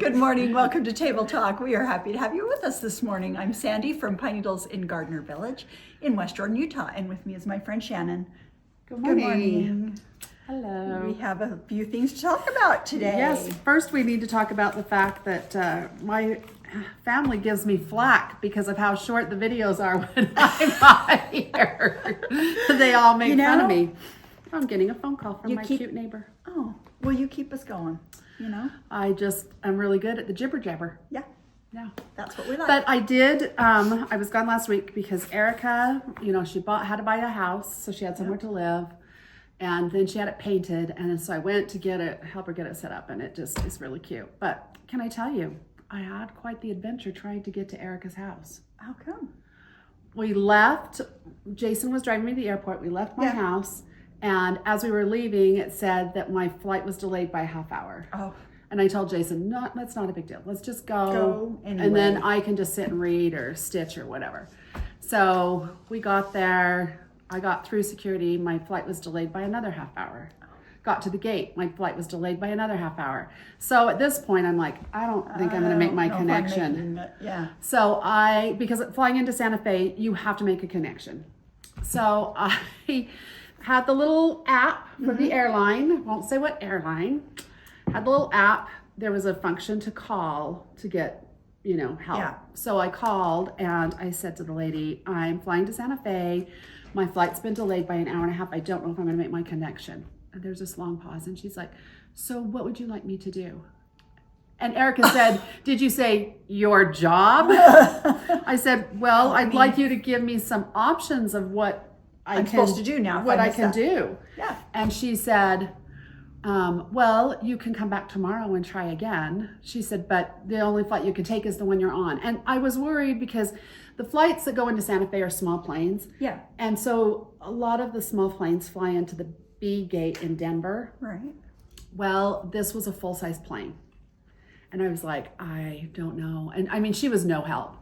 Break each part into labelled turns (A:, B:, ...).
A: Good morning. Welcome to Table Talk. We are happy to have you with us this morning. I'm Sandy from Pine Needles in Gardner Village in West Jordan, Utah. And with me is my friend Shannon.
B: Good morning.
A: Good morning.
B: Hello.
A: We have a few things to talk about today.
B: Yes, first we need to talk about the fact that my family gives me flack because of how short the videos are when I'm not here. They all make fun of me. I'm getting a phone call from my cute neighbor.
A: Oh, well, you keep us going, you know?
B: I'm really good at the jibber jabber.
A: Yeah.
B: Yeah.
A: That's what we like.
B: But I did, I was gone last week because Erica, she had to buy a house, so she had somewhere to live. And then she had it painted, and so I went to help her get it set up, and it just is really cute. But can I tell you, I had quite the adventure trying to get to Erica's house.
A: How come?
B: We left, Jason was driving me to the airport, we left my house, and as we were leaving, it said that my flight was delayed by a half hour. Oh. And I told Jason, no, that's not a big deal. Let's just go anyway. And then I can just sit and read or stitch or whatever. So we got there. I got through security. My flight was delayed by another half hour. Got to the gate. My flight was delayed by another half hour. So at this point, I'm like, I don't think I'm going to make my connection. So because flying into Santa Fe, you have to make a connection. So I had the little app for the airline. Won't say what airline. Had the little app. There was a function to call to get, help. Yeah. So I called and I said to the lady, I'm flying to Santa Fe. My flight's been delayed by an hour and a half. I don't know if I'm going to make my connection. And there's this long pause and she's like, so what would you like me to do? And Erica said, did you say your job? I said, well, I'd like you to give me some options of what I'm
A: supposed to do now.
B: What I can do.
A: Yeah.
B: And she said, well, you can come back tomorrow and try again. She said, but the only flight you can take is the one you're on. And I was worried because the flights that go into Santa Fe are small planes. Yeah. And so a lot of the small planes fly into the B gate in Denver. Right. Well, this was a full-size plane. And I was like, I don't know. And I mean, she was no help.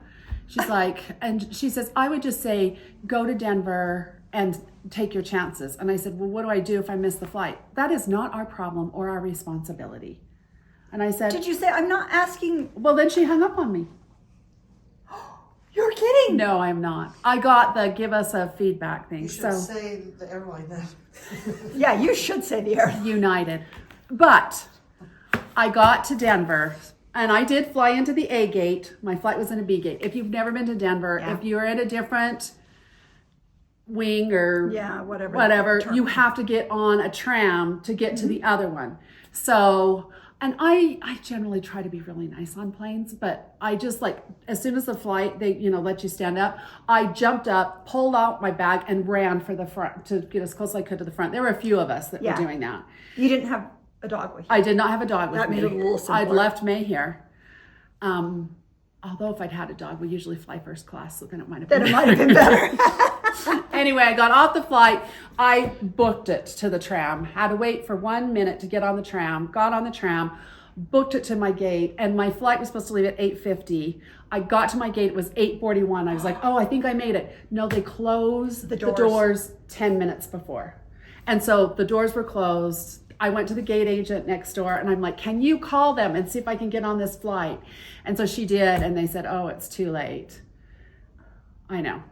B: She's like, and she says, I would just say, go to Denver and take your chances. And I said, well, what do I do if I miss the flight? That is not our problem or our responsibility. And I said,
A: did you say, I'm not asking?
B: Well, then she hung up on me.
A: You're kidding.
B: No, I'm not. I got the give us a feedback thing.
C: You should say the airline then.
A: Yeah, you should say the airline.
B: United. But I got to Denver and I did fly into the A gate. My flight was in a B gate. If you've never been to Denver, if you're in a different wing or whatever, you have to get on a tram to get to the other one. So, and I generally try to be really nice on planes, but I just as soon as the flight, they, let you stand up, I jumped up, pulled out my bag and ran for the front to get as close as I could to the front. There were a few of us that were doing that.
A: You didn't have a dog with you?
B: I did not have a dog with me.
A: That made it a little simpler.
B: I'd left May here. Although if I'd had a dog, we usually fly first class, so then it might have been better. Anyway, I got off the flight. I booked it to the tram. Had to wait for 1 minute to get on the tram. Got on the tram, booked it to my gate, and my flight was supposed to leave at 8:50. I got to my gate. It was 8:41. I was like, oh, I think I made it. No, they closed the doors 10 minutes before. And so the doors were closed. I went to the gate agent next door and I'm like, can you call them and see if I can get on this flight? And so she did. And they said, oh, it's too late. I know.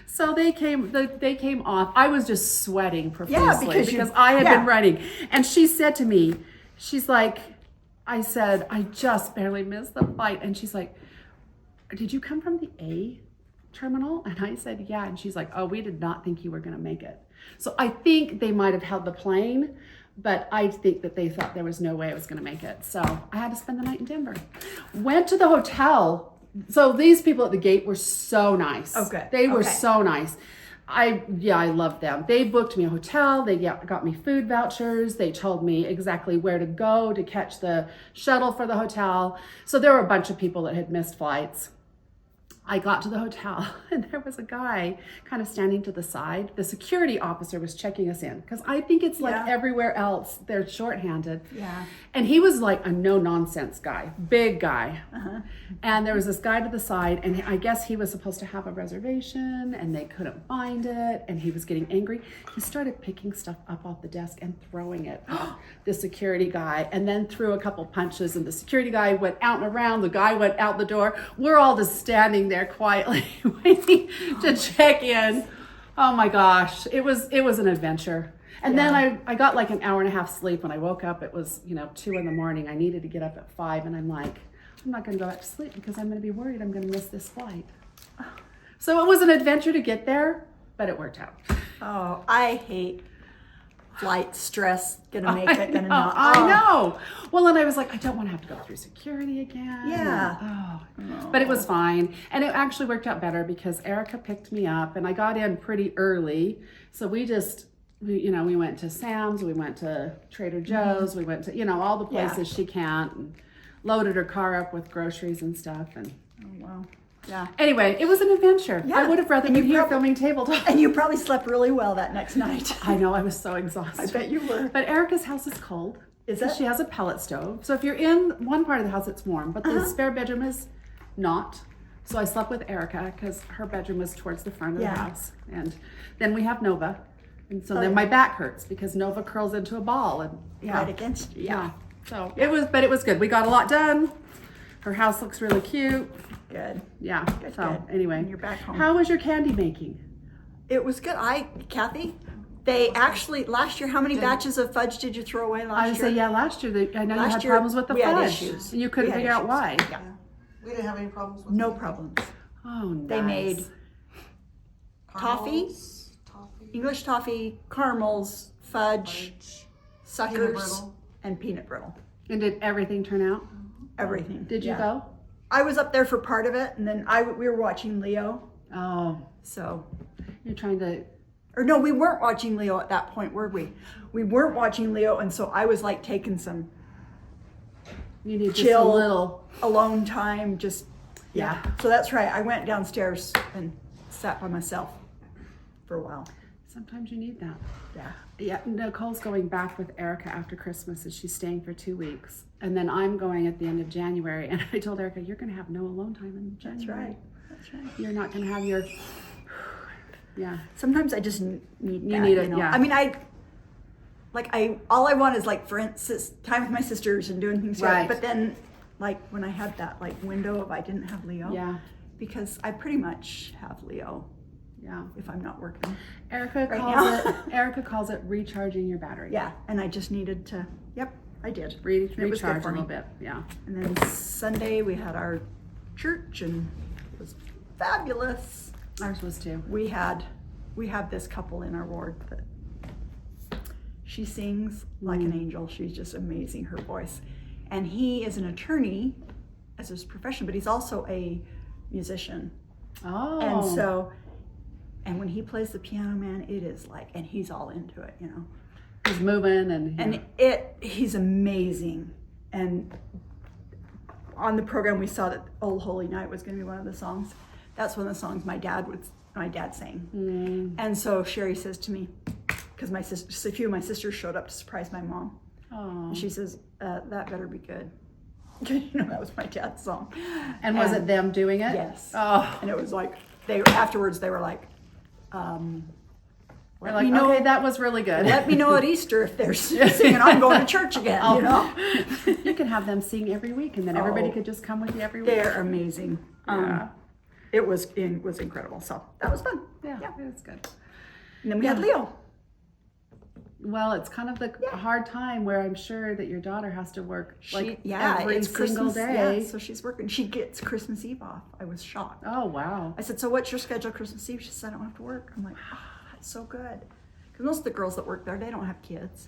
B: So they came off. I was just sweating profusely because I had been running. And she said to me, she's like, I said, I just barely missed the flight. And she's like, did you come from the A terminal? And I said, yeah. And she's like, oh, we did not think you were going to make it. So I think they might have held the plane, but I think that they thought there was no way I was going to make it. So I had to spend the night in Denver. Went to the hotel. So these people at the gate were so nice. Oh, good. They were so nice. I loved them. They booked me a hotel. They got me food vouchers. They told me exactly where to go to catch the shuttle for the hotel. So there were a bunch of people that had missed flights. I got to the hotel and there was a guy kind of standing to the side. The security officer was checking us in because I think it's like
A: Yeah.
B: everywhere else, they're shorthanded.
A: Yeah.
B: And he was like a no nonsense guy, big guy. And there was this guy to the side, and I guess he was supposed to have a reservation and they couldn't find it, and he was getting angry. He started picking stuff up off the desk and throwing it at the security guy, and then threw a couple punches, and the security guy went out and around, the guy went out the door. We're all just standing there quietly waiting to check in. Oh my gosh, it was an adventure. And then I got like an hour and a half sleep. When I woke up, it was 2 a.m. I needed to get up at 5, and I'm like, I'm not going to go back to sleep because I'm going to be worried I'm going to miss this flight. So it was an adventure to get there, but it worked out.
A: Oh, I hate flight stress. Gonna make it, gonna not.
B: I know. Well, and I was like, I don't want to have to go through security again.
A: Yeah.
B: But it was fine. And it actually worked out better because Erica picked me up, and I got in pretty early. So we went to Sam's, we went to Trader Joe's, we went to, all the places she can't, and loaded her car up with groceries and stuff. And
A: Oh, wow. Yeah.
B: anyway, it was an adventure.
A: Yeah.
B: I would have rather
A: And
B: been
A: you
B: here
A: prob-
B: filming tabletop.
A: And you probably slept really well that next night.
B: I know, I was so exhausted.
A: I bet you were.
B: But Erica's house is cold.
A: Is
B: So
A: it?
B: she has a pellet stove. So if you're in one part of the house, it's warm, but the spare bedroom is not. So I slept with Erica because her bedroom was towards the front of the house. And then we have Nova. And so then my back hurts because Nova curls into a ball and
A: Right against you.
B: yeah. So it was good. We got a lot done. Her house looks really cute.
A: Good.
B: Yeah.
A: Good,
B: So
A: good.
B: anyway,
A: And you're back home.
B: How was your candy making?
A: It was good. Kathy, they actually, last year, how many batches of fudge did you throw away last
B: I would
A: year?
B: say last year. I know you
A: Last
B: had
A: year,
B: problems with the
A: we had
B: fudge.
A: issues.
B: And you couldn't
A: We had
B: figure out
A: issues.
B: why.
A: Yeah.
C: We didn't have any problems with
A: No
C: it.
A: problems.
B: Oh, nice.
A: They made toffee,
C: Caramels,
A: English toffee, caramels, fudge,
C: fudge,
A: suckers,
C: peanut brittle.
A: and peanut brittle.
B: And did everything turn out?
A: Everything.
B: Did you
A: Yeah.
B: go?
A: I was up there for part of it, and then we were watching Leo.
B: Oh,
A: So,
B: you're trying to.
A: or no, we weren't watching Leo at that point, were we? We weren't watching Leo, and so I was like taking some
B: You need just a
A: chill,
B: little.
A: alone time. Just
B: Yeah.
A: So that's right. I went downstairs and sat by myself for a while.
B: Sometimes you need that.
A: Yeah.
B: Yeah, Nicole's going back with Erica after Christmas, and she's staying for 2 weeks. And then I'm going at the end of January. And I told Erica, you're going to have no alone time in January.
A: That's right. That's right.
B: You're not going to have your. Yeah.
A: Sometimes I just need that,
B: need it, yeah.
A: I mean, all I want is like, for instance, time with my sisters and doing things.
B: Right.
A: But then, like when I had that like window of I didn't have Leo.
B: Yeah.
A: Because I pretty much have Leo
B: Yeah.
A: if I'm not working.
B: Erica calls it recharging your battery.
A: Yeah. And I just needed to. Yep, I did. It was good
B: Recharge a
A: for me.
B: little bit. Yeah.
A: And then Sunday we had our church and it was fabulous.
B: Ours was too.
A: We have this couple in our ward that she sings like an angel. She's just amazing, her voice. And he is an attorney as his profession, but he's also a musician.
B: Oh.
A: And when he plays the piano, man, it is like, and he's all into it,
B: He's moving and.
A: And he's amazing. And on the program, we saw that "Old Holy Night" was going to be one of the songs. That's one of the songs my dad sang. And so Sherry says to me, because a few of my sisters showed up to surprise my mom.
B: Oh.
A: And she says, "That better be good." That was my dad's song.
B: And was it them doing it?
A: Yes.
B: Oh.
A: And it was like afterwards they were like,
B: We're
A: let
B: like,
A: me know.
B: okay, that was really good.
A: Let me know at Easter if they're singing. I'm going to church again.
B: You can have them sing every week, and then everybody could just come with you every week.
A: They're amazing.
B: Yeah.
A: It was incredible. So that was fun.
B: Yeah, it was good.
A: And then we had Leo.
B: Well, it's kind of the hard time where I'm sure that your daughter has to work every
A: it's
B: single
A: Christmas,
B: day.
A: Yeah, so she's working. She gets Christmas Eve off. I was shocked.
B: Oh, wow.
A: I said, "So what's your schedule Christmas Eve?" She said, "I don't have to work." I'm like, that's so good. Because most of the girls that work there, they don't have kids.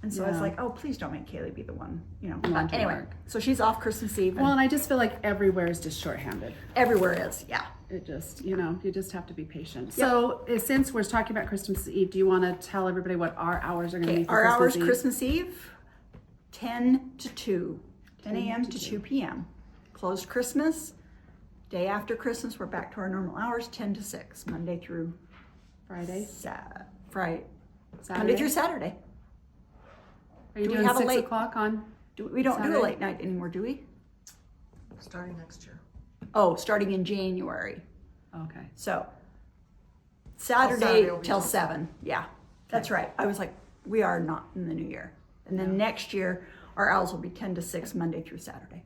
A: And so I was like, "Oh, please don't make Kaylee be the one,
B: Want to
A: anyway,
B: work.
A: so she's off Christmas Eve.
B: Well,
A: And
B: and I just feel like everywhere is just shorthanded.
A: everywhere is, yeah.
B: It just, you just have to be patient. So since we're talking about Christmas Eve, do you want to tell everybody what our hours are going to be for
A: Our
B: Christmas
A: hours
B: Eve?
A: Christmas Eve, 10 to 2, 10 a.m. to 2 p.m. Closed Christmas Day after Christmas, we're back to our normal hours, 10 to 6, Monday through
B: Friday,
A: Friday,
B: Saturday.
A: Monday through Saturday.
B: Are you
A: Do we
B: doing
A: have a
B: 6
A: late-
B: o'clock on?
A: We don't do
B: Saturday?
A: a late night anymore, do we?
C: Starting next year.
A: Oh, starting in January.
B: Okay.
A: So
C: Saturday
A: Saturday
C: will be
A: till
C: till
A: 7. Yeah, that's right. I was like, we are not in the new year. And then next year, our hours will be 10 to 6, Monday through Saturday.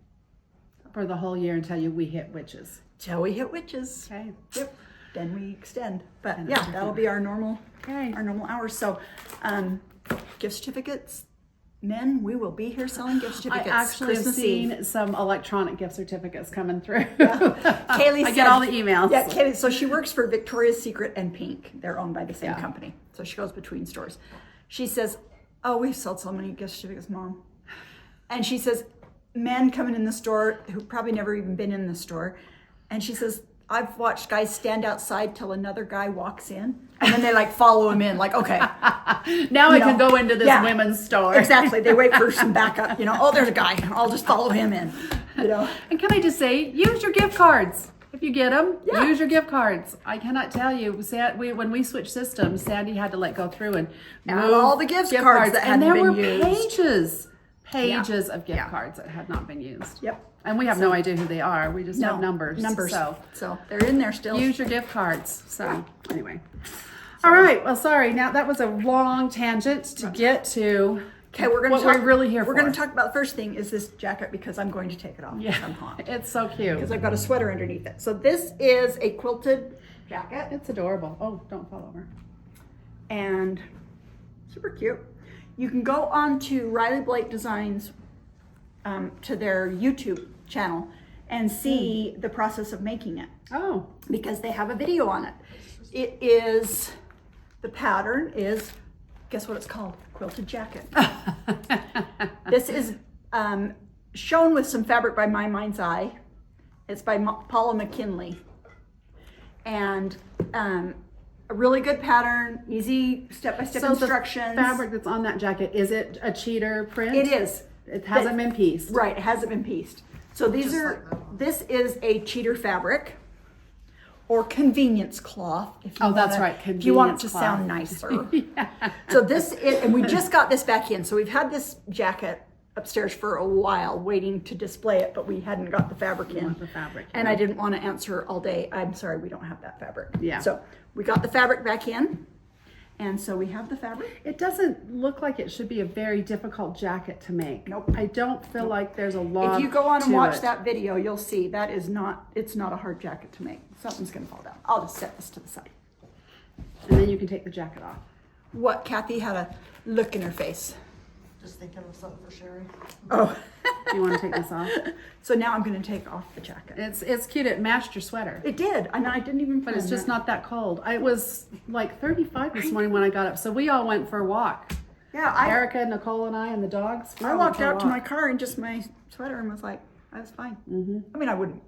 B: For the whole year until we hit witches.
A: Till we hit witches.
B: Okay.
A: Yep. Then we extend. But
B: And
A: yeah,
B: it's
A: that'll be our normal
B: Okay.
A: hours. So gift certificates, men, we will be here selling gift
B: I
A: certificates.
B: actually have
A: Christmas
B: seen
A: Eve.
B: some electronic gift certificates coming through.
A: Kaylee
B: I get all the emails.
A: Yeah, Kaylee, so she works for Victoria's Secret and Pink. They're owned by the same
B: Yeah.
A: company. So she goes between stores. She says, oh, we've sold so many gift certificates, Mom. And she says, men coming in the store who probably never even been in the store. And she says, I've watched guys stand outside till another guy walks in. And then they like follow him in, like, okay.
B: Now I
A: You
B: can
A: know,
B: go into this
A: yeah.
B: women's store.
A: Exactly. They wait for some backup. Oh, there's a guy. I'll just follow him in.
B: And can I just say, use your gift cards. If you get them,
A: Yeah.
B: use your gift cards. I cannot tell you, when we switched systems, Sandy had to like go through and
A: Add
B: move
A: all the gift cards that
B: and
A: hadn't
B: there
A: been
B: were
A: used.
B: pages of gift
A: Yeah.
B: cards that had not been used.
A: Yep.
B: And we have no idea who they are. We just have numbers.
A: So they're in there still.
B: Use your gift cards. So anyway. All right. Well, sorry. Now that was a long tangent to get to
A: Okay, we're going to
B: what
A: talk.
B: we're really here
A: We're
B: for.
A: going to talk about the first thing is this jacket because I'm going to take it off.
B: Yeah,
A: Because I'm hot.
B: it's so cute.
A: Because I've got a sweater underneath it. So this is a quilted jacket
B: It's adorable. Oh, don't fall over.
A: and super cute. You can go on to Riley Blake Designs to their YouTube channel and see the process of making it
B: Oh,
A: because they have a video on it. It is, the pattern is, guess what it's called? Quilted jacket. This is shown with some fabric by My Mind's Eye. It's by Paula McKinley. And a really good pattern, easy step-by-step instructions.
B: the fabric that's on that jacket, is it a cheater print?
A: It is.
B: It hasn't been pieced.
A: Right, it hasn't been pieced. So these
C: Just
A: are,
C: like that one.
A: this is a cheater fabric or convenience cloth. If you
B: Oh, that's
A: wanna-
B: right,
A: If you want it to
B: convenience cloth.
A: sound nicer. So this is, and we just got this back in. So we've had this jacket upstairs for a while waiting to display it, but we hadn't got the fabric in.
B: want the fabric,
A: And
B: yeah.
A: I didn't want to answer all day. I'm sorry, we don't have that fabric.
B: Yeah.
A: So we got the fabric back in. And so we have the fabric.
B: It doesn't look like it should be a very difficult jacket to make.
A: Nope.
B: I don't feel like there's a lot.
A: If you go on and
B: to
A: watch
B: it.
A: that video, you'll see that is not, it's not a hard jacket to make. Something's gonna fall down. I'll just set this to the side.
B: And then you can take the jacket off.
A: What, Kathy had a look in her face.
C: Just thinking of something for Sherry.
A: Oh.
B: Do you want to take this off?
A: So now I'm gonna take off the jacket.
B: It's cute. It matched your sweater.
A: It did, and I didn't even
B: But it's
A: plan
B: just
A: that.
B: not that cold. It was like 35 this morning when I got up. So we all went for a walk.
A: Yeah,
B: Erica, Nicole, and I, and the dogs. we
A: I
B: all went
A: walked
B: for a
A: out to my
B: walk.
A: car in just my sweater and was like, I was fine. Mm-hmm. I mean, I wouldn't,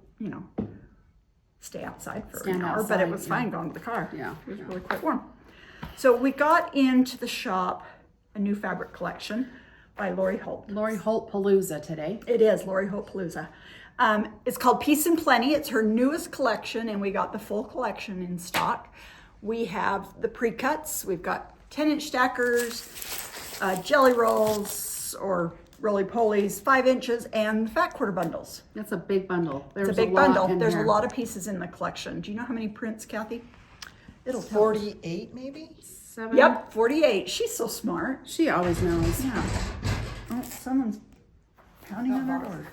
A: stay outside for
B: Stand
A: an hour, but it
B: outside,
A: was
B: yeah.
A: fine going to the car.
B: Yeah,
A: It was
B: yeah.
A: really quite warm. So we got into the shop a new fabric collection by Lori Holt.
B: Lori Holt Palooza today.
A: It is Lori Holt Palooza. It's called Peace and Plenty. It's her newest collection, and we got the full collection in stock. We have the pre-cuts. We've got 10-inch stackers, jelly rolls or roly-polies, 5 inches, and fat quarter bundles.
B: That's a big bundle. There's
A: It's a big
B: lot
A: bundle.
B: in
A: There's
B: here.
A: a lot of pieces in the collection. Do you know how many prints, Kathy? It'll tell.
C: 48 maybe?
B: 7.
A: Yep, 48. She's so smart.
B: She always knows.
A: Yeah. Oh, someone's pounding on our door.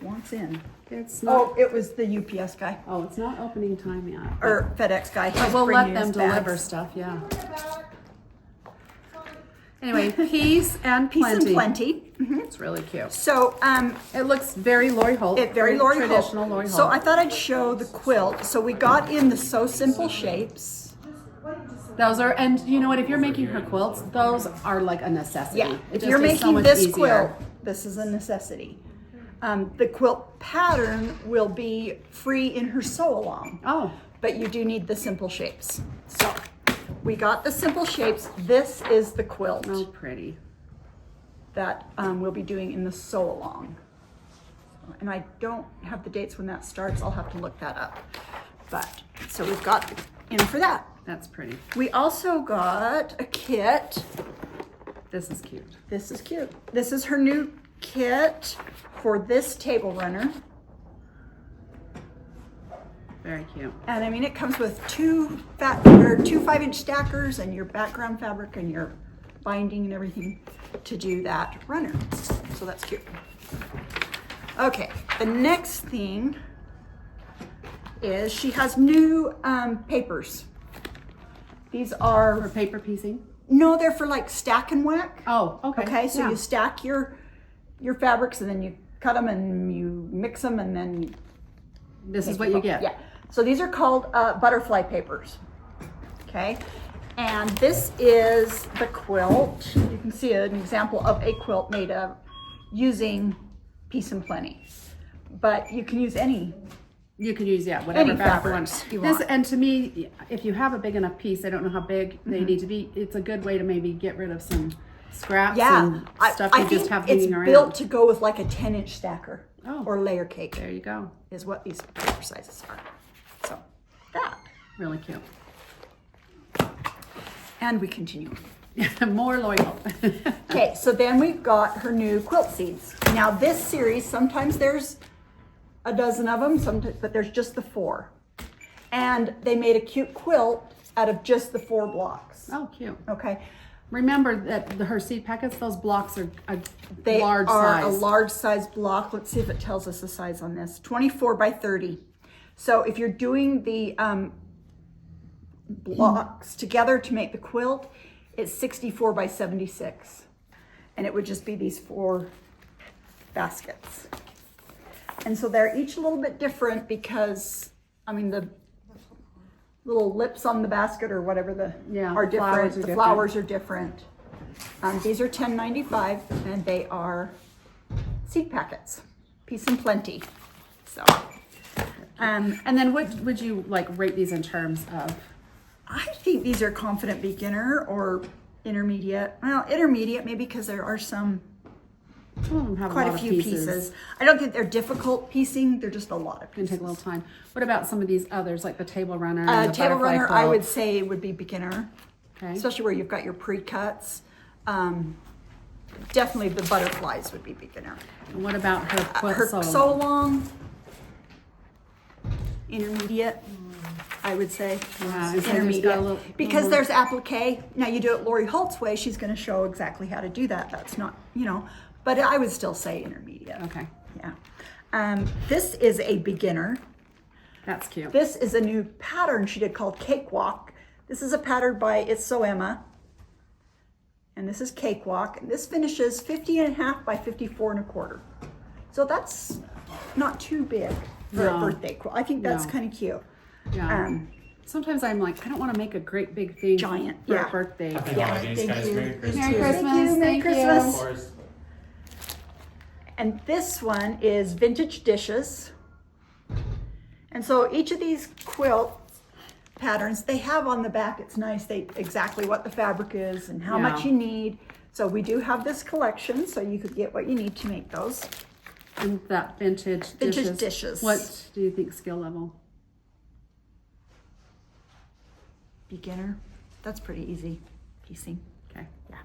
A: Wants in.
B: It's not.
A: Oh, it was the UPS guy
B: Oh, it's not opening time yet.
A: or FedEx guy.
B: But
A: He's
B: we'll let
A: bringing
B: them
A: his
B: deliver
A: bags.
B: stuff. Yeah. Anyway, peace and
A: Peace
B: plenty.
A: and plenty.
B: It's really cute.
A: So,
B: It looks very Lori Holt.
A: very Lori Holt.
B: traditional Lori Holt.
A: So I thought I'd show the quilt. So we got in the So Simple shapes.
B: Those are, and you know what? If you're making her quilts, those are like a necessity.
A: Yeah.
B: It
A: If
B: just
A: you're
B: is so
A: making
B: much
A: this
B: easier.
A: quilt, this is a necessity. The quilt pattern will be free in her sew along.
B: Oh,
A: But you do need the simple shapes. So we got the simple shapes. This is the quilt
B: oh, pretty.
A: that we'll be doing in the sew along. and I don't have the dates when that starts. I'll have to look that up. But, so we've got in for that.
B: That's pretty.
A: We also got a kit.
B: This is cute.
A: This is cute. This is her new kit for this table runner.
B: Very cute.
A: And I mean, it comes with two 5-inch stackers and your background fabric and your binding and everything to do that runner. So that's cute. Okay, the next thing is she has new papers. These
B: For
A: are,
B: paper piecing?
A: no, they're for like stack and whack.
B: Oh, okay.
A: Okay, so
B: Yeah.
A: you stack your fabrics and then you cut them and you mix them and then
B: This is what you get.
A: Yeah. So these are called butterfly papers. Okay. And this is the quilt. You can see an example of a quilt made of using Peace and Plenty. But you can use any.
B: You could use, whatever
A: Any
B: fabric
A: fabrics you
B: This,
A: want.
B: and to me, if you have a big enough piece, I don't know how big they
A: Mm-hmm.
B: need to be, it's a good way to maybe get rid of some scraps
A: Yeah.
B: and stuff
A: I
B: you just
A: think
B: have
A: it's
B: hanging around.
A: built to go with like a 10-inch stacker
B: Oh.
A: or layer cake
B: There you go.
A: is what these paper sizes are. So that.
B: Really cute.
A: And we continue.
B: More loyal.
A: Okay, so then we've got her new quilt seeds. Now this series, sometimes there's a dozen of them, sometimes, but there's just the 4. And they made a cute quilt out of just the 4 blocks.
B: Oh, cute.
A: Okay,
B: Remember that her seed packets, those blocks are a
A: they
B: large
A: are
B: size.
A: a large size block. Let's see if it tells us the size on this. 24 by 30. So if you're doing the blocks together to make the quilt, it's 64 by 76. And it would just be these 4 baskets. And so they're each a little bit different because, I mean, the little lips on the basket or whatever are different.
B: flowers are
A: The
B: different.
A: flowers are different. These are $10.95 and they are seed packets, Peace and Plenty. So,
B: And then what would you like rate these in terms of?
A: I think these are confident beginner or intermediate. Well, intermediate maybe because there are some
B: Some of them have
A: quite
B: a
A: a
B: lot
A: few
B: of
A: pieces. I don't think they're difficult piecing. They're just a lot of
B: It's gonna
A: pieces.
B: take a little time. What about some of these others, like the table runner and the
A: Table
B: butterfly
A: runner, I
B: quilt?
A: would say would be beginner,
B: Okay.
A: especially where you've got your pre-cuts. Definitely the butterflies would be beginner.
B: And what about her quilt
A: Her
B: solo?
A: sew along, intermediate, I would say.
B: Yeah, and so there's
A: Intermediate.
B: got a little
A: Because
B: more-
A: there's applique. Now you do it Lori Holt's way, she's going to show exactly how to do that. That's not, but I would still say intermediate.
B: Okay,
A: Yeah. This is a beginner.
B: that's cute.
A: This is a new pattern she did called Cakewalk. This is a pattern by It's So Emma. And this is Cakewalk. And this finishes 50.5 by 54.25. So that's not too big for a
B: No.
A: birthday quilt. I think that's
B: No.
A: kind of cute.
B: Yeah. Sometimes I'm like, I don't want to make a great big thing
A: Giant,
B: for
A: yeah.
B: a birthday.
D: Happy
A: Yeah,
D: holidays,
A: thank
D: guys.
A: you.
D: Merry Christmas.
B: Merry
A: Thank
B: Christmas.
A: you, Merry
B: Thank you.
A: Christmas.
D: Of course.
A: And this one is Vintage Dishes. And so each of these quilt patterns, they have on the back, it's nice, they exactly what the fabric is and how much
B: Yeah.
A: you need. So we do have this collection, so you could get what you need to make those.
B: And that vintage
A: dishes.
B: What do you think skill level?
A: Beginner, that's pretty easy piecing.
B: Okay.
A: Yeah.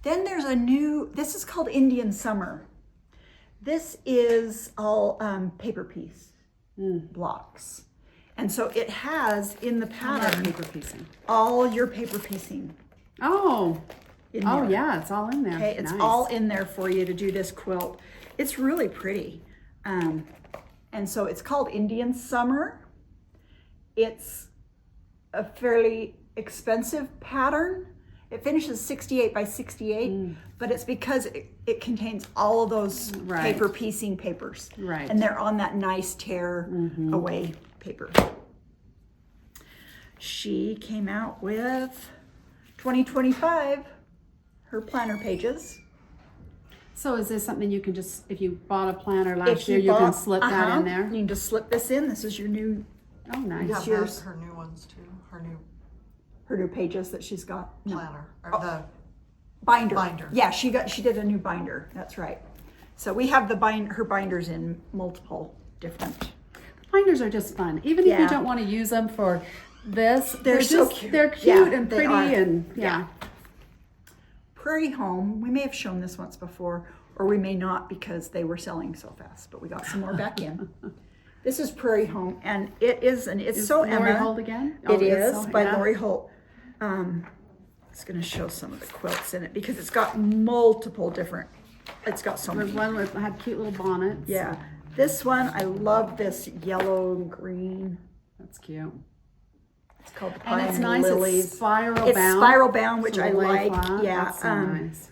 A: Then there's a new, this is called Indian Summer. This is all paper piece blocks. And so it has in the pattern
B: Paper piecing.
A: all your paper piecing
B: Oh.
A: in
B: Oh
A: there.
B: yeah, it's all in there.
A: Okay, it's
B: Nice.
A: all in there for you to do this quilt. It's really pretty. And so it's called Indian Summer. It's a fairly expensive pattern. It finishes 68 by 68, but it's because it contains all of those
B: Right.
A: paper piecing papers.
B: Right.
A: And they're on that nice tear away paper. She came out with 2025, her planner pages.
B: So is this something you can just, if you bought a planner last
A: If
B: year, you can
A: bought-
B: slip that in there?
A: You can just slip this in. This is your new,
B: Oh, nice.
C: You have
A: yours.
C: her new ones too, her new
A: her new pages that she's got. No.
C: planner, or the
A: Binder.
C: Binder.
A: Yeah, she did a new binder. That's right. So we have her binders in multiple different.
B: Binders are just fun. Even if you
A: Yeah.
B: don't want to use them for this,
A: They're so
B: just,
A: cute.
B: They're cute
A: Yeah,
B: and
A: they
B: pretty
A: are.
B: and
A: Yeah. Prairie Home, we may have shown this once before, or we may not because they were selling so fast, but we got some more back in. This is Prairie Home, and it's so
B: Lori
A: Emma.
B: Holt again?
A: It is
B: so,
A: by
B: yeah.
A: Lori Holt. It's going to show some of the quilts in it because it's got multiple different. It's got so
B: There's
A: many.
B: one with had cute little bonnets.
A: Yeah, this one I love. This yellow and green.
B: That's cute.
A: It's called the
B: And
A: Pine
B: it's nice.
A: Lilies.
B: It's spiral
A: It's
B: bound.
A: spiral bound, which
B: So
A: I
B: the lay
A: like.
B: flat,
A: Yeah.
B: That's so nice.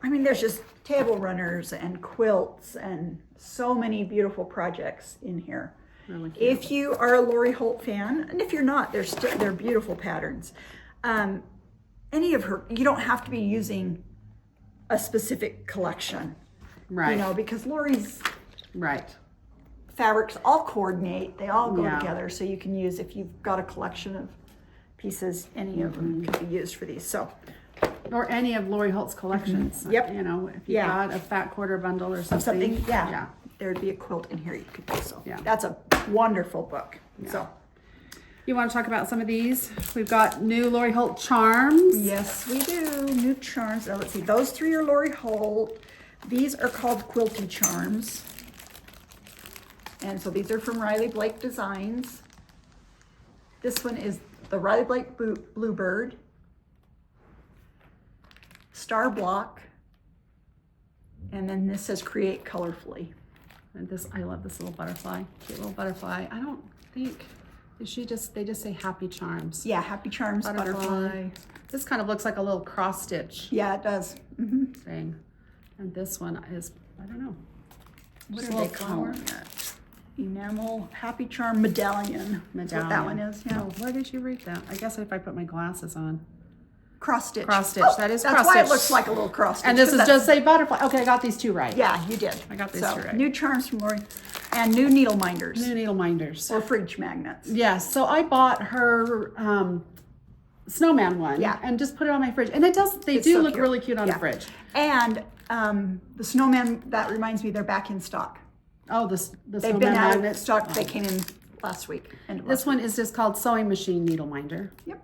A: I mean, there's just table runners and quilts and so many beautiful projects in here.
B: Really cute.
A: If you are a Lori Holt fan, and if you're not, they're beautiful patterns. Any of her, you don't have to be using a specific collection,
B: Right.
A: you know, because Lori's
B: Right.
A: fabrics all coordinate, they all go
B: Yeah.
A: together, so you can use, if you've got a collection of pieces, any of them
B: Mm-hmm.
A: can be used for these. So
B: Or any of Lori Holt's collections.
A: Yep.
B: You know, if you've
A: Yeah.
B: got a fat quarter bundle or something.
A: yeah, there'd be a quilt in here you could do. So
B: Yeah.
A: that's a wonderful book. So
B: You want to talk about some of these? We've got new Lori Holt charms.
A: yes, we do. New charms. Now let's see. Those three are Lori Holt. These are called quilty charms. And so these are from Riley Blake Designs. This one is the Riley Blake Bluebird. Star Block. And then this says Create Colorfully.
B: And this, I love this little butterfly. Cute little butterfly. I don't think, they just say happy charms.
A: Yeah, Happy Charms Butterfly.
B: This kind of looks like a little cross stitch
A: Yeah, it does.
B: thing. And this one is, I don't know.
A: What
B: Just
A: are
B: a
A: they
B: little flower.
A: calling it? Enamel Happy Charm Medallion. That's what that one is. Yeah.
B: Oh, where did you read that? I guess if I put my glasses on.
A: Cross stitch.
B: Cross stitch. That is
A: that's
B: cross
A: why
B: stitch.
A: it looks like a little cross stitch.
B: And this
A: 'cause
B: is just say butterfly. Okay, I got these two right.
A: yeah, you did.
B: I got these
A: so,
B: two right.
A: New charms from Lori, and new needle minders
B: New needle minders.
A: or fridge magnets.
B: Yes, so I bought her snowman one.
A: Yeah.
B: And just put it on my fridge. And it does, they
A: It's
B: do
A: so
B: look
A: cute.
B: really cute on
A: Yeah.
B: the fridge.
A: And the snowman. That reminds me, they're back in stock.
B: Oh, the
A: They've
B: snowman
A: been out of
B: magnets.
A: stock. They came in last week. End of last
B: This one is just called Sewing Machine Needle Minder.
A: week. Yep.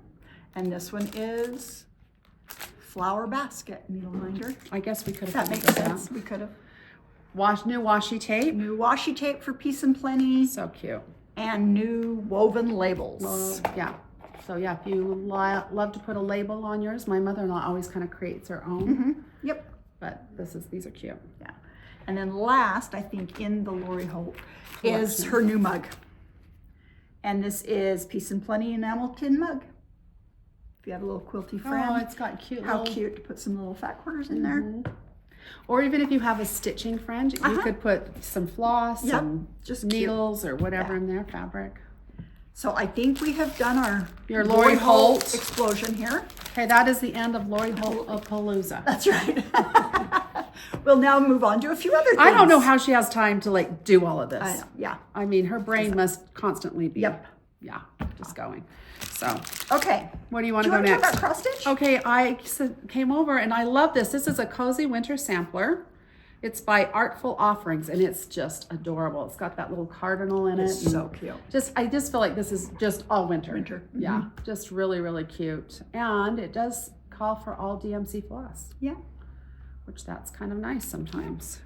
A: And this one is flower basket needle minder.
B: I guess we could have
A: That
B: put
A: makes
B: this
A: sense.
B: out.
A: We could have.
B: New washi tape.
A: New washi tape for Peace and Plenty,
B: So cute.
A: and new woven labels.
B: Yeah. So yeah, if you love to put a label on yours, my mother-in-law always kind of creates her own.
A: Yep.
B: But these are cute.
A: Yeah. And then last, I think, in the Lori Holt is her new mug. And this is Peace and Plenty enamel tin mug. If you have a little quilty friend.
B: Oh, it's got cute
A: how
B: little...
A: cute to put some little fat quarters in there.
B: Or even if you have a stitching friend, you could put some floss
A: Yep,
B: and
A: just cute.
B: needles or whatever
A: Yeah.
B: in there, fabric.
A: So I think we have done
B: Your Lori Holt.
A: explosion here.
B: Okay, that is the end of Lori Holt of Palooza.
A: That's right. We'll now move on to a few other things.
B: I don't know how she has time to like do all of this.
A: I know, yeah.
B: I mean, her brain must constantly be,
A: Yep.
B: yeah, just going. So,
A: Okay.
B: what do you want
A: Do
B: to
A: you
B: go
A: want to talk
B: next?
A: about cross stitch?
B: Okay, I came over and I love this. This is a cozy winter sampler. It's by Artful Offerings and it's just adorable. It's got that little cardinal in it.
A: It's so cute.
B: I just feel like this is just all winter.
A: Winter.
B: Yeah, just really, really cute. And it does call for all DMC floss,
A: Yeah.
B: which that's kind of nice sometimes.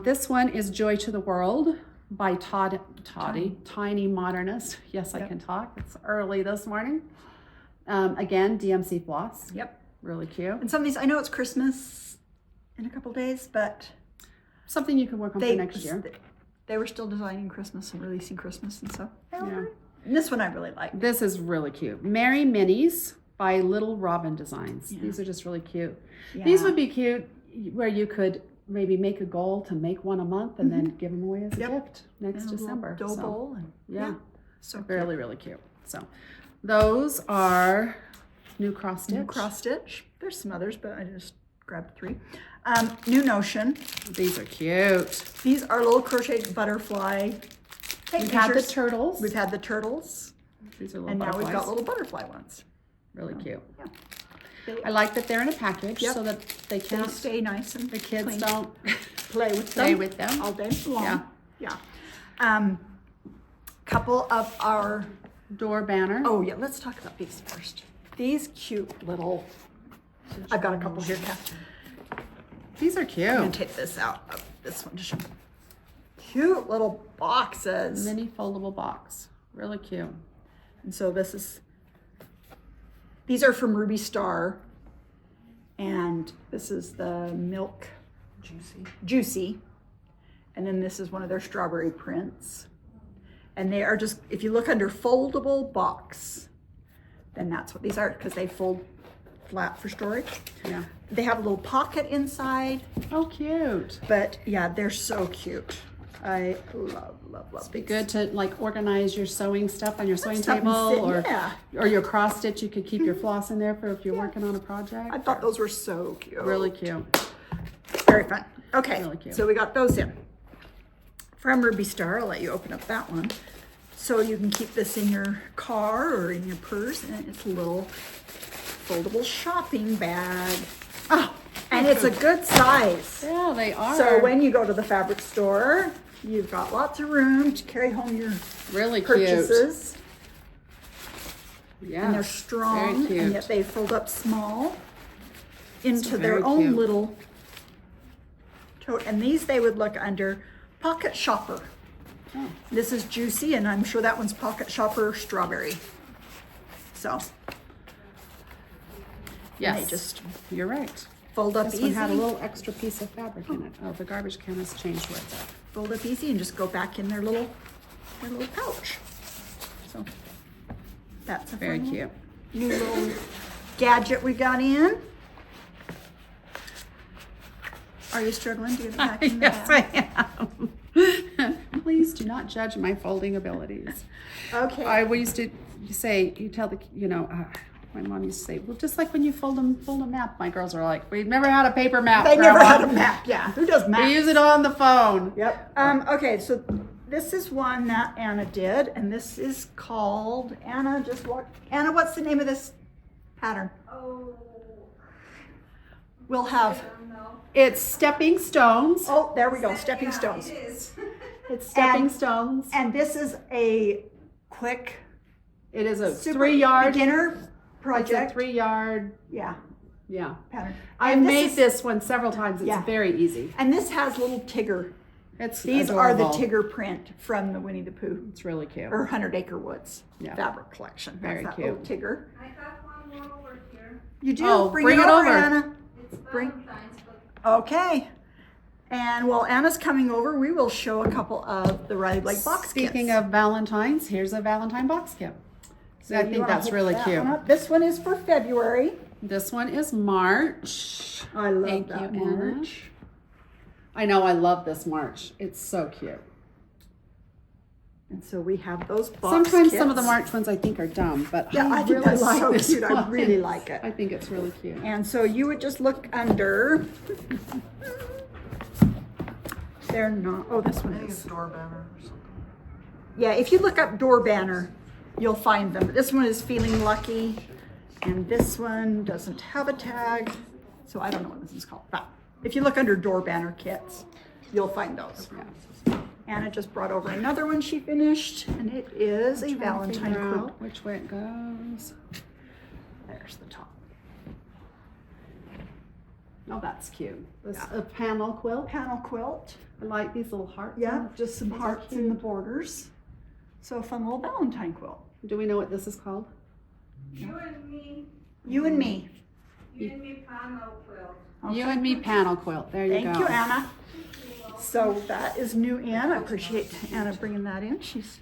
B: This one is Joy to the World by Tiny Modernist. Yes, I can talk. It's early this morning. Again, DMC floss.
A: Yep.
B: Really cute.
A: And some of these, I know it's Christmas in a couple days, but
B: Something you can work on for next year.
A: They were still designing Christmas and releasing Christmas and stuff.
B: Yeah.
A: And this one I really like.
B: This is really cute. Merry Minis by Little Robin Designs. These are just really cute. These would be cute where you could maybe make a goal to make one a month and then give them away as a gift next
A: And a little
B: December.
A: dough bowl. And,
B: Yeah.
A: So cute.
B: Really, really cute. So those are new cross stitch.
A: New cross stitch. There's some others, but I just grabbed 3. New Notion.
B: These are cute.
A: These are little crocheted butterfly.
B: We've had the turtles.
A: We've had the turtles.
B: These are little
A: And now
B: butterflies.
A: we've got little butterfly ones.
B: Really cute.
A: Yeah.
B: I like that they're in a package
A: Yep.
B: so that they
A: They
B: can't,
A: stay nice and
B: the kids
A: clean.
B: don't
A: play with
B: play
A: them
B: with them.
A: all day long.
B: Yeah.
A: Yeah. Couple of our,
B: Door banner.
A: oh yeah, let's talk about these first. These cute little, I've got a couple here, Kat.
B: These are
A: I'm gonna
B: cute.
A: take this out of this one to show. Cute little boxes.
B: Mini foldable box. Really cute.
A: And so these are from Ruby Star. And this is the milk juicy. And then this is one of their strawberry prints. And they are just, if you look under foldable box, then that's what these are, because they fold flat for storage.
B: Yeah.
A: They have a little pocket inside,
B: Oh, cute.
A: but yeah, they're so cute. I love
B: Be
A: these.
B: good to like organize your sewing stuff on your sewing
A: Something
B: table,
A: sit-
B: or
A: yeah.
B: or your cross stitch. You could keep your floss in there for if you're working on a project.
A: I thought those were so cute.
B: Really cute.
A: Very fun. Okay,
B: Really cute.
A: so we got those in. From Ruby Star, I'll let you open up that one. So you can keep this in your car or in your purse, and it's a little foldable shopping bag. Oh, and it's a good size.
B: Yeah, they are.
A: So when you go to the fabric store, you've got lots of room to carry home your
B: really
A: purchases.
B: cute. Yeah.
A: And they're strong,
B: Very cute.
A: and yet they fold up small into
B: very
A: their own
B: cute.
A: little tote. And these they would look under Pocket Shopper.
B: Oh.
A: This is juicy, and I'm sure that one's Pocket Shopper strawberry. So
B: Yes.
A: they just
B: You're right.
A: fold up
B: This
A: easy.
B: one had a little extra piece of fabric in it. Oh, the garbage can has changed where it's at.
A: Fold up easy and just go back in their little pouch. So that's a
B: Very
A: fun
B: cute.
A: new little gadget we got in. Are you struggling to get it back in the
B: Yes,
A: bag?
B: I am. Please do not judge my folding abilities.
A: Okay.
B: We used to say, you tell the, my mom used to say, well, just like when you fold a map. My girls are like, we've never had a paper map.
A: They never
B: Grandma.
A: had a map. Yeah. Who does maps?
B: We use it on the phone.
A: Yep. Okay, so this is one that Anna did, and this is called Anna. Anna, what's the name of this pattern?
D: Oh,
A: We'll have.
B: It's Stepping Stones.
A: Oh, there we go. Stepping Stones.
D: It is.
B: It's Stepping
A: And-
B: Stones.
A: And this is a quick
B: It is a
A: super
B: 3-yard
A: beginner
B: It's a
A: project.
B: 3-yard.
A: Yeah,
B: Yeah.
A: pattern.
B: I
A: And
B: made
A: is-
B: this one several times. It's
A: Yeah.
B: very easy.
A: And this has little Tigger.
B: It's
A: These
B: adorable.
A: are the Tigger print from the Winnie the Pooh
B: It's really cute.
A: or 100 Acre Woods
B: Yeah.
A: fabric collection.
B: Very
A: That's that
B: cute.
A: little Tigger.
D: I got one more over here.
A: You do?
B: Oh,
A: bring
B: bring
A: it
B: it
A: over,
B: over.
A: Anna.
D: It's
A: Bring-
D: Valentine's, but
A: Okay. And while Anna's coming over, we will show a couple of the Riley Blake box
B: Speaking
A: kits.
B: of Valentine's, here's a Valentine box kit.
A: So
B: I
A: you
B: think
A: wanna
B: that's
A: hold
B: really
A: that
B: cute.
A: one up? This one is for February.
B: This one is March.
A: I love
B: Thank
A: that
B: you, Anna.
A: March.
B: I know, I love this March. It's so cute.
A: And so we have those box
B: Sometimes
A: kits.
B: some of the March ones I think are dumb, but
A: Yeah, I think
B: really
A: that's
B: like
A: so
B: this
A: cute. I
B: one.
A: really like it.
B: I think it's really cute.
A: And so you would just look under. They're not. Oh, this one
C: I think it's
A: is.
C: door banner or something.
A: Yeah, if you look up door banner, you'll find them. This one is Feeling Lucky, and this one doesn't have a tag, so I don't know what this is called. But if you look under door banner kits, you'll find those. Anna just brought over another one she finished, and it is a Valentine
B: Figure
A: quilt.
B: out which way it goes.
A: There's the top.
B: Oh, that's cute. This
A: Yeah.
B: a panel quilt.
A: Panel quilt.
B: I like these little hearts.
A: Yeah, just some
B: These are
A: hearts in
B: cute.
A: the borders. So a fun little Valentine quilt.
B: Do we know what this is called?
D: you and me panel quilt.
B: You and Me panel quilt. There you
A: Thank
B: go.
A: you, Anna. So that is new in. I appreciate Anna bringing that in. She's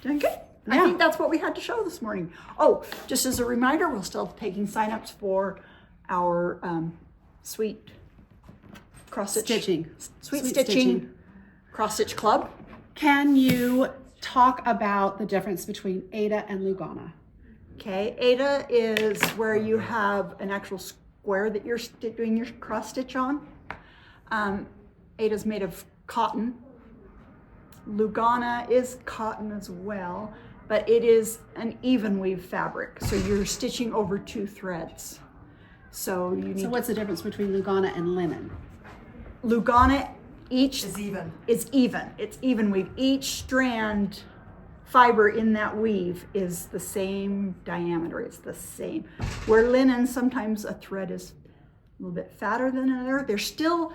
A: doing good. I
B: Yeah.
A: think that's what we had to show this morning. Oh, just as a reminder, we're still taking signups for our sweet cross stitch
B: Stitching.
A: sweet
B: Sweet
A: stitching
B: stitching.
A: cross stitch club.
B: Can you talk about the difference between Ada and Lugana?
A: Okay, Ada is where you have an actual square that you're doing your cross stitch on. Ada's made of cotton. Lugana is cotton as well, but it is an even weave fabric, so you're stitching over 2 threads. So you need
B: So what's the difference between Lugana and linen?
A: Lugana each
C: Is even.
A: is even. It's even weave. Each strand fiber in that weave is the same diameter. It's the same. Where linen, sometimes a thread is a little bit fatter than another. There's still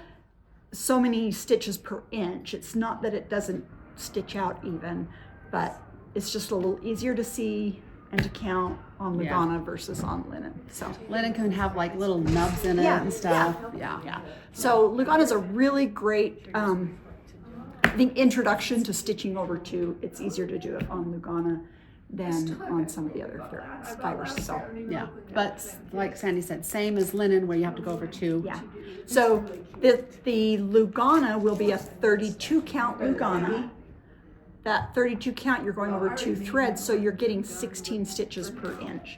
A: so many stitches per inch. It's not that it doesn't stitch out even, but it's just a little easier to see and to count on Lugana versus on linen. So
B: Linen can have like little nubs in it and stuff. Yeah.
A: So Lugana is a really great, I think, introduction to stitching over two. It's easier to do it on Lugana than on some of the other fibers. So
B: Yeah. But like Sandy said, same as linen where you have to go over two.
A: yeah. So the Lugana will be a 32 count Lugana. That 32 count, you're going over two threads, so you're getting 16 stitches per inch.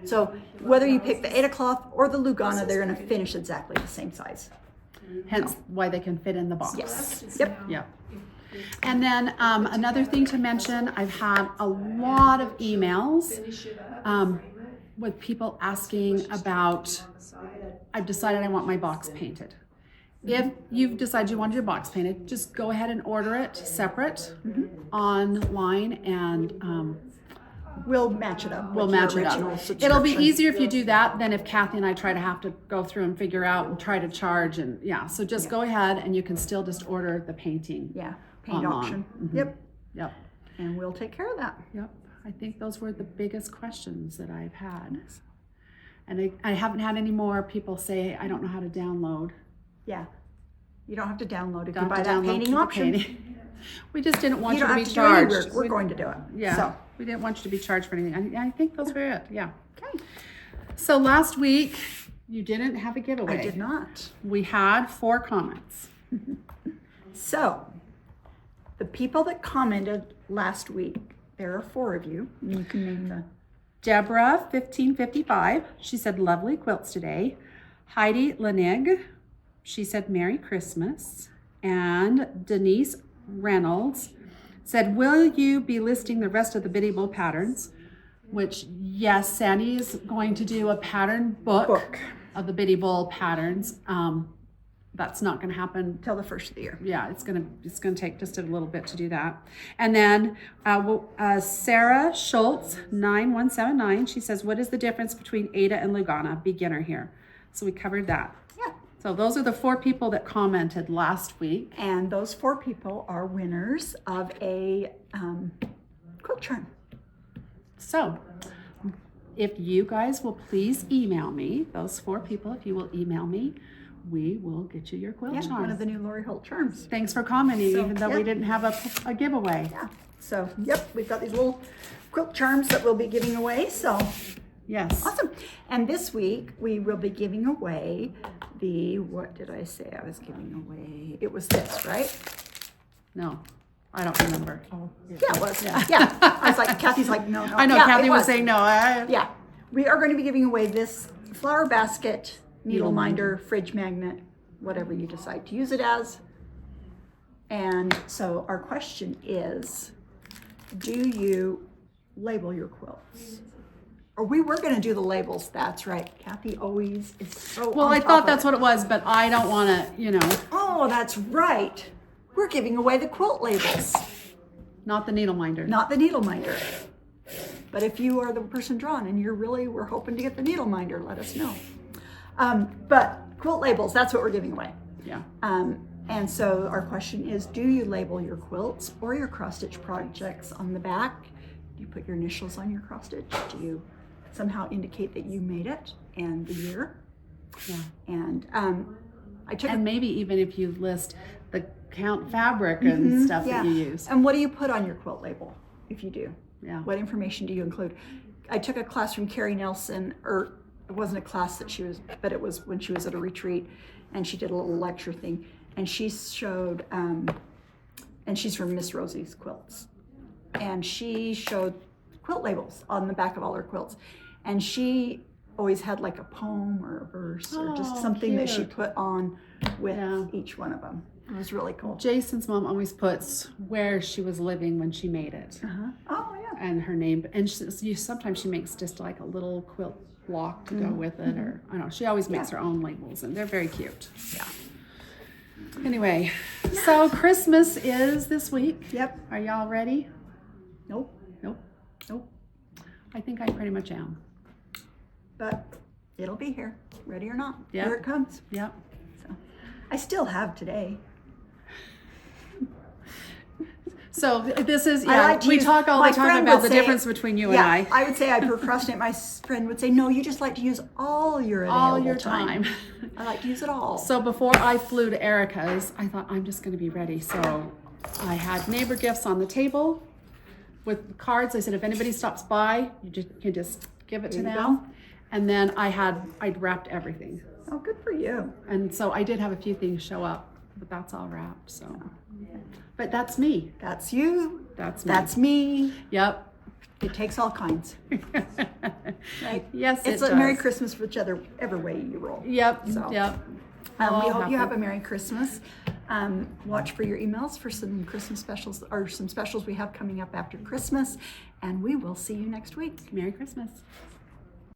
A: So whether you pick the Aida cloth or the Lugana, they're going to finish exactly the same size.
B: Hence why they can fit in the box.
A: Yes. Yep.
B: Yep. And then another thing to mention, I've had a lot of emails with people asking about, I've decided I want my box painted. If you've decided you want your box painted, just go ahead and order it separate online, and
A: We'll match it up.
B: we'll
A: with your
B: match it
A: original
B: up. It'll be
A: subscription.
B: easier if you do that than if Kathy and I try to have to go through and figure out and try to charge, and so just go ahead and you can still just order the painting.
A: Yeah, paint
B: online.
A: auction.
B: Mhm.
A: Yep.
B: Yep.
A: And we'll take care of that.
B: Yep. I think those were the biggest questions that I've had. And I haven't had any more people say, I don't know how to download.
A: Yeah. You don't have to download if you
B: Don't
A: buy
B: have to
A: that
B: download
A: painting
B: the
A: option.
B: painting. We just didn't want
A: You
B: you,
A: don't
B: to
A: have
B: be
A: to do any
B: charged.
A: work. We're going to do it.
B: Yeah.
A: So,
B: We didn't want you to be charged for anything. I think those were it. Yeah.
A: okay.
B: So last week, you didn't have a giveaway.
A: I did not.
B: We had 4 comments.
A: So, the people that commented last week, there are 4 of you. You can name the
B: Deborah 1555, she said lovely quilts today. Heidi Lenig, she said Merry Christmas. And Denise Reynolds said, will you be listing the rest of the Biddy Bowl patterns? Which, yes, Sandy is going to do a pattern book of the Biddy Bowl patterns. That's not going to happen
A: till the first of the year.
B: yeah, it's gonna take just a little bit to do that. And then Sarah Schultz 9179, she says, what is the difference between Aida and Lugana? Beginner here. So we covered that.
A: Yeah.
B: So those are the 4 people that commented last week.
A: And those 4 people are winners of a quilt charm.
B: So if you guys will please email me, those 4 people, if you will email me, we will get you your quilt
A: Yeah,
B: charm.
A: one of the new Lori Holt charms.
B: Thanks for commenting,
A: So,
B: even though
A: yeah.
B: we didn't have a giveaway.
A: Yeah. So, yep, we've got these little quilt charms that we'll be giving away. So,
B: Yes.
A: awesome. And this week we will be giving away the, what did I say I was giving away? It was this, right?
B: No, I don't remember.
A: Yeah, it was. Yeah. I was like, Kathy's like, no.
B: I know
A: Yeah,
B: Kathy
A: it
B: was saying no.
A: Yeah. We are going to be giving away this flower basket, needle minder, fridge magnet, whatever you decide to use it as. And so our question is, do you label your quilts? Or we were going to do the labels. That's right. Kathy always is so
B: Well,
A: on
B: I
A: top
B: thought
A: of
B: that's
A: it.
B: what it was, but I don't want to,
A: Oh, that's right. We're giving away the quilt labels,
B: not the needle minder.
A: not the needle minder. But if you are the person drawn and we're hoping to get the needle minder, let us know. But quilt labels, that's what we're giving away.
B: Yeah.
A: And so our question is, do you label your quilts or your cross stitch projects on the back? Do you put your initials on your cross stitch? Do you somehow indicate that you made it and the year?
B: Yeah.
A: And I took
B: And maybe even if you list the count fabric and stuff that you use.
A: And what do you put on your quilt label if you do?
B: Yeah.
A: What information do you include? I took a class from Carrie Nelson, or it wasn't a class that she was, but it was when she was at a retreat, and she did a little lecture thing, and she showed, and she's from Miss Rosie's Quilts, and she showed quilt labels on the back of all her quilts, and she always had like a poem or a verse or just something that she
B: cute.
A: put on with
B: Yeah.
A: each one of them. It was really cool.
B: Jason's mom always puts where she was living when she made it
A: Oh yeah.
B: and her name. And sometimes she makes just like a little quilt block to go with it, or I don't know. She always makes her own labels, and they're very cute.
A: Yeah.
B: Anyway, so Christmas is this week.
A: Yep.
B: Are y'all ready?
A: Nope.
B: Nope.
A: Nope.
B: I think I pretty much am.
A: But it'll be here, ready or not.
B: Yep.
A: Here it comes.
B: Yep.
A: So I still have today.
B: So this is,
A: I like to
B: we
A: use-
B: talk all
A: my
B: the time
A: friend
B: about
A: would
B: the
A: say-
B: difference between you
A: Yeah,
B: and
A: I would say I procrastinate. My friend would say, no, you just like to use all your available
B: all your time.
A: I like to use it all.
B: So before I flew to Erica's, I thought I'm just going to be ready. So I had neighbor gifts on the table with cards. I said, if anybody stops by, you can just give it to
A: There you
B: them.
A: go.
B: And then I'd wrapped everything.
A: Oh, good for you.
B: And so I did have a few things show up, but that's all wrapped. So, but that's me.
A: That's you.
B: That's me.
A: That's me.
B: Yep.
A: It takes all kinds. Right?
B: Yes,
A: It's
B: it
A: a Merry
B: does.
A: Christmas whichever way you roll.
B: Yep.
A: So.
B: Yep.
A: We
B: All
A: hope you
B: happy.
A: have a Merry Christmas. Watch for your emails for some Christmas specials or some specials we have coming up after Christmas. And we will see you next week.
B: Merry Christmas.